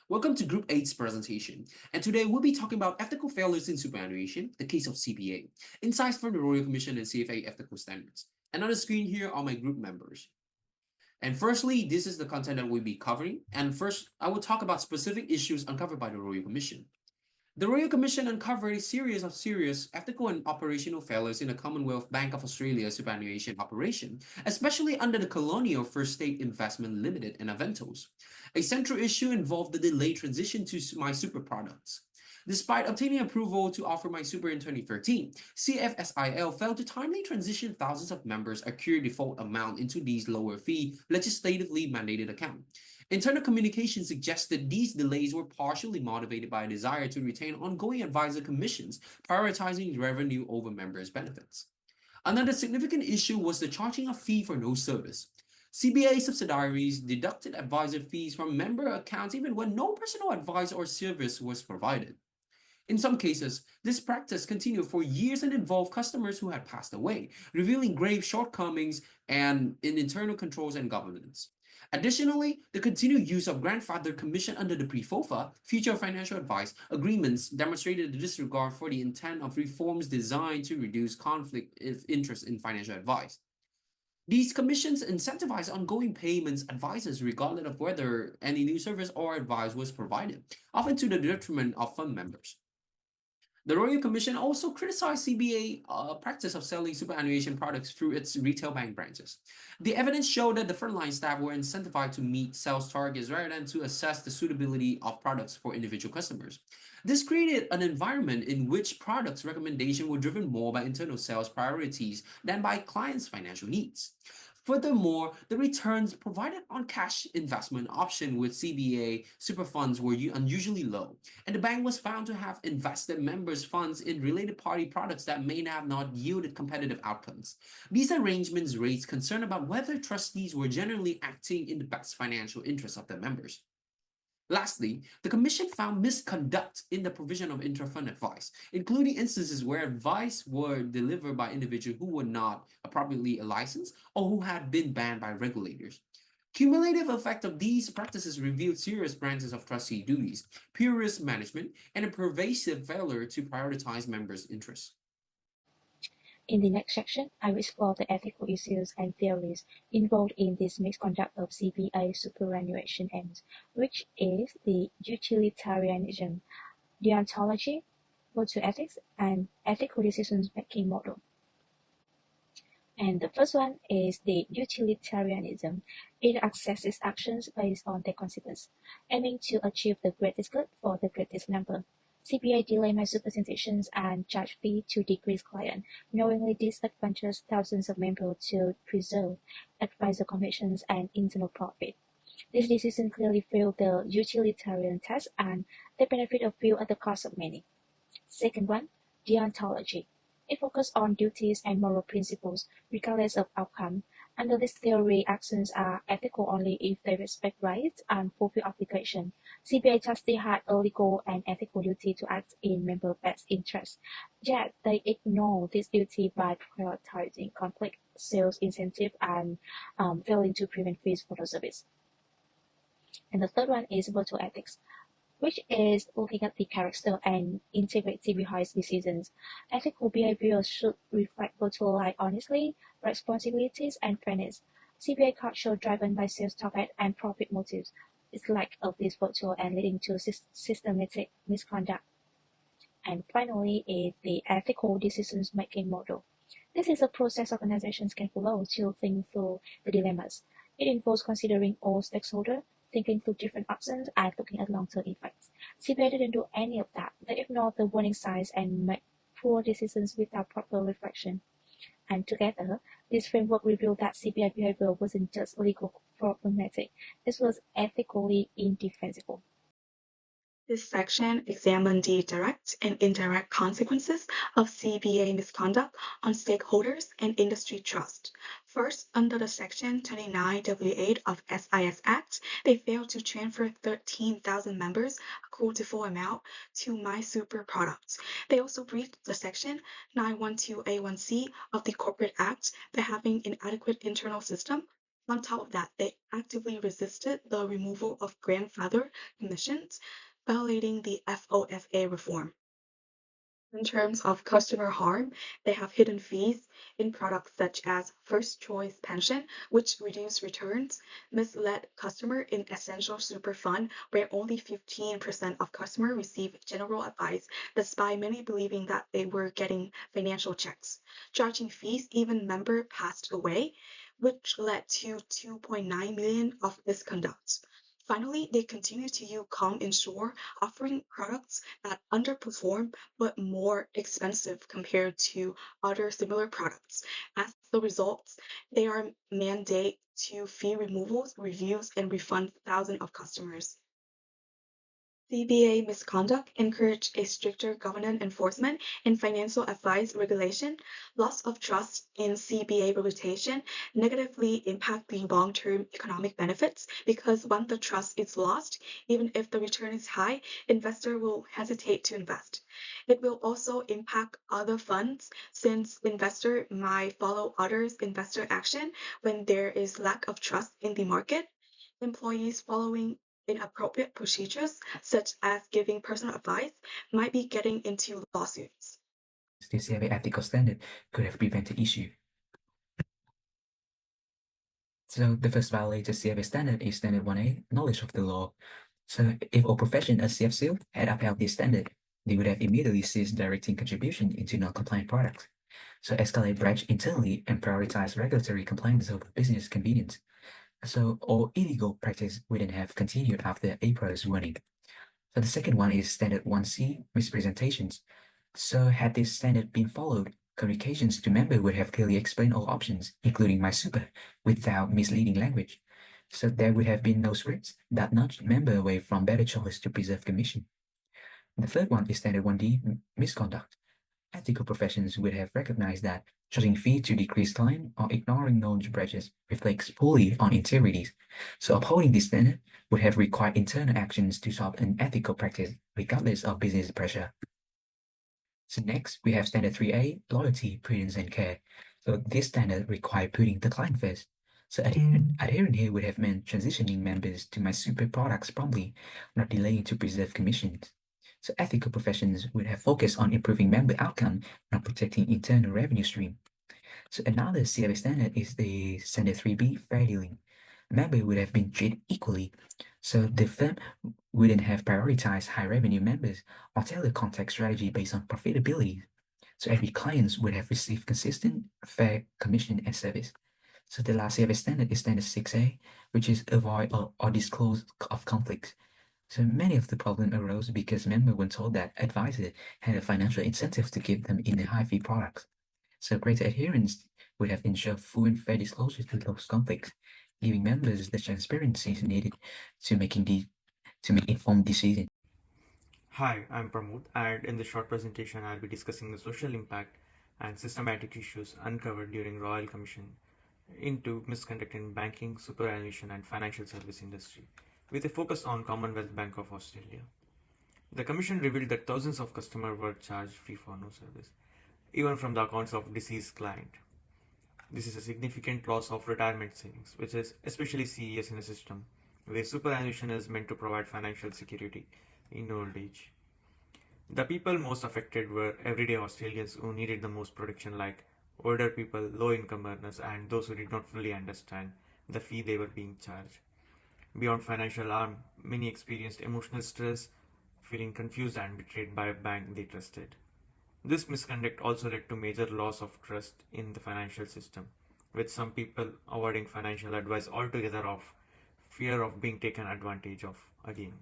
Welcome to Group 8's presentation, and today we'll be talking about ethical failures in superannuation, the case of CBA, insights from the Royal Commission and CFA ethical standards. And on the screen here are my group members. And firstly, this is the content that we'll be covering, and first I will talk about specific issues uncovered by the Royal Commission. The Royal Commission uncovered a series of serious ethical and operational failures in the Commonwealth Bank of Australia superannuation operation, especially under the Colonial First State Investment Limited and Aventos. A central issue involved the delayed transition to MySuper products. Despite obtaining approval to offer MySuper in 2013, CFSIL failed to timely transition thousands of members' accrued default amount into these lower fee legislatively mandated account. Internal communication suggested these delays were partially motivated by a desire to retain ongoing advisor commissions, prioritizing revenue over members' benefits. Another significant issue was the charging of fee for no service. CBA subsidiaries deducted advisor fees from member accounts even when no personal advice or service was provided. In some cases, this practice continued for years and involved customers who had passed away, revealing grave shortcomings in internal controls and governance. Additionally, the continued use of grandfather commission under the pre-FOFA future financial advice agreements demonstrated the disregard for the intent of reforms designed to reduce conflict of interest in financial advice. These commissions incentivize ongoing payments advisors regardless of whether any new service or advice was provided, often to the detriment of fund members. The Royal Commission also criticized CBA practice of selling superannuation products through its retail bank branches. The evidence showed that the frontline staff were incentivized to meet sales targets rather than to assess the suitability of products for individual customers. This created an environment in which products recommendations were driven more by internal sales priorities than by clients' financial needs. Furthermore, the returns provided on cash investment option with CBA super funds were unusually low, and the bank was found to have invested members' funds in related party products that may have not yielded competitive outcomes. These arrangements raised concern about whether trustees were generally acting in the best financial interests of their members. Lastly, the Commission found misconduct in the provision of intra-fund advice, including instances where advice were delivered by individuals who were not appropriately licensed or who had been banned by regulators. Cumulative effect of these practices revealed serious branches of trustee duties, pure risk management, and a pervasive failure to prioritize members' interests. In the next section, I will explore the ethical issues and theories involved in this misconduct of CBA superannuation aims, which is the utilitarianism, deontology, virtue ethics, and ethical decision-making model. And the first one is the utilitarianism. It assesses actions based on their consequence, aiming to achieve the greatest good for the greatest number. CBA delay MySuper transitions and charge fee to decrease client, knowingly disadvantages thousands of members to preserve advisor commissions and internal profit. This decision clearly failed the utilitarian test and the benefit of few at the cost of many. Second one, deontology. It focuses on duties and moral principles, regardless of outcome. Under this theory, actions are ethical only if they respect rights and fulfill obligations. CBA trustees had a legal and ethical duty to act in member best interest, yet they ignore this duty by prioritizing conflict, sales incentive, and failing to prevent fees for the service. And the third one is virtual ethics, which is looking at the character and integrity behind decisions. Ethical behavior should reflect virtual like honesty, responsibilities, and fairness. CBA culture driven by sales target and profit motives is lack of this virtue and leading to systematic misconduct. And finally is the ethical decisions making model. This is a process organizations can follow to think through the dilemmas. It involves considering all stakeholders, thinking through different options, and looking at long-term effects. CBA didn't do any of that. They ignored the warning signs and made poor decisions without proper reflection. And together, this framework revealed that CBA behavior wasn't just legal problematic, it was ethically indefensible. This section examined the direct and indirect consequences of CBA misconduct on stakeholders and industry trust. First, under the Section 29W8 of SIS Act, they failed to transfer 13,000 members' accrued default amount to MySuper products. They also breached the Section 912A1C of the Corporate Act by having inadequate internal system On top of that, they actively resisted the removal of grandfather commissions, violating the FOFA reform. In terms of customer harm, they have hidden fees in products such as First Choice Pension, which reduce returns, misled customer in Essential Super Fund, where only 15% of customers receive general advice, despite many believing that they were getting financial checks. Charging fees, even member passed away, which led to 2.9 million of misconducts. Finally, they continue to use Com Insure, offering products that underperform but more expensive compared to other similar products. As the result, they are mandate to fee removals, reviews, and refund thousands of customers. CBA misconduct encouraged a stricter governance enforcement and financial advice regulation. Loss of trust in CBA reputation negatively impact the long-term economic benefits because when the trust is lost, even if the return is high, investor will hesitate to invest. It will also impact other funds since investor might follow others' investor action when there is lack of trust in the market. Employees following inappropriate procedures, such as giving personal advice, might be getting into lawsuits. The CBA ethical standard could have prevented issue. So the first violated CFA standard is standard 1A, knowledge of the law. So if a profession as CFCL had upheld this standard, they would have immediately ceased directing contribution into non-compliant products. So escalate branch internally and prioritize regulatory compliance over business convenience. So all illegal practice wouldn't have continued after April's warning. So the second one is standard 1C, mispresentations. So had this standard been followed, communications to member would have clearly explained all options, including my super, without misleading language. So there would have been no scripts that nudged member away from better choice to preserve commission. The third one is standard 1D, misconduct. Ethical professions would have recognized that charging fee to decrease time or ignoring known breaches reflects poorly on integrities. So upholding this standard would have required internal actions to stop unethical practice, regardless of business pressure. So next, we have standard 3A, loyalty, prudence, and care. So this standard requires putting the client first. So adherent here would have meant transitioning members to my super products promptly, not delaying to preserve commissions. So ethical professions would have focused on improving member outcome, not protecting internal revenue stream. So another CFA standard is the standard 3B, fair dealing. Member would have been treated equally. So the firm wouldn't have prioritized high revenue members or tailor contact strategy based on profitability. So every client would have received consistent, fair commission and service. So the last CFA standard is standard 6A, which is avoid or disclose of conflicts. So many of the problems arose because members were told that advisors had a financial incentive to keep them in the high fee products. So greater adherence would have ensured full and fair disclosure to those conflicts, giving members the transparency needed to make informed decisions. Hi, I'm Pramod, and in this short presentation, I'll be discussing the social impact and systematic issues uncovered during Royal Commission into misconduct in banking, superannuation, and financial service industry, with a focus on Commonwealth Bank of Australia. The Commission revealed that thousands of customers were charged fee for no service, even from the accounts of deceased client. This is a significant loss of retirement savings, which is especially serious in a system where superannuation is meant to provide financial security in old age. The people most affected were everyday Australians who needed the most protection, like older people, low income earners, and those who did not fully understand the fee they were being charged. Beyond financial harm, many experienced emotional stress, feeling confused and betrayed by a bank they trusted. This misconduct also led to major loss of trust in the financial system, with some people avoiding financial advice altogether of fear of being taken advantage of again.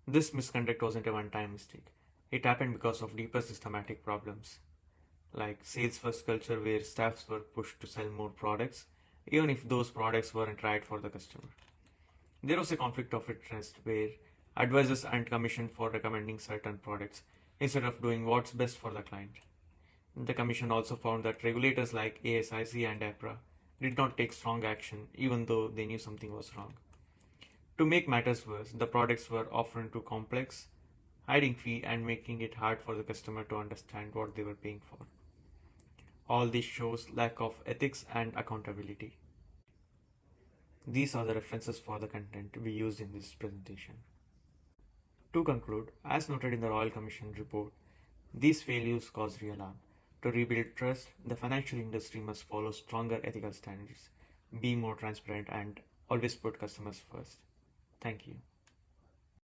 This misconduct wasn't a one-time mistake. It happened because of deeper systematic problems, like sales first culture where staffs were pushed to sell more products, even if those products weren't right for the customer. There was a conflict of interest where advisors earned commission for recommending certain products instead of doing what's best for the client. The Commission also found that regulators like ASIC and APRA did not take strong action even though they knew something was wrong. To make matters worse, the products were often too complex, hiding fee and making it hard for the customer to understand what they were paying for. All this shows lack of ethics and accountability. These are the references for the content we used in this presentation. To conclude, as noted in the Royal Commission report, these failures cause real harm. To rebuild trust, the financial industry must follow stronger ethical standards, be more transparent, and always put customers first. Thank you.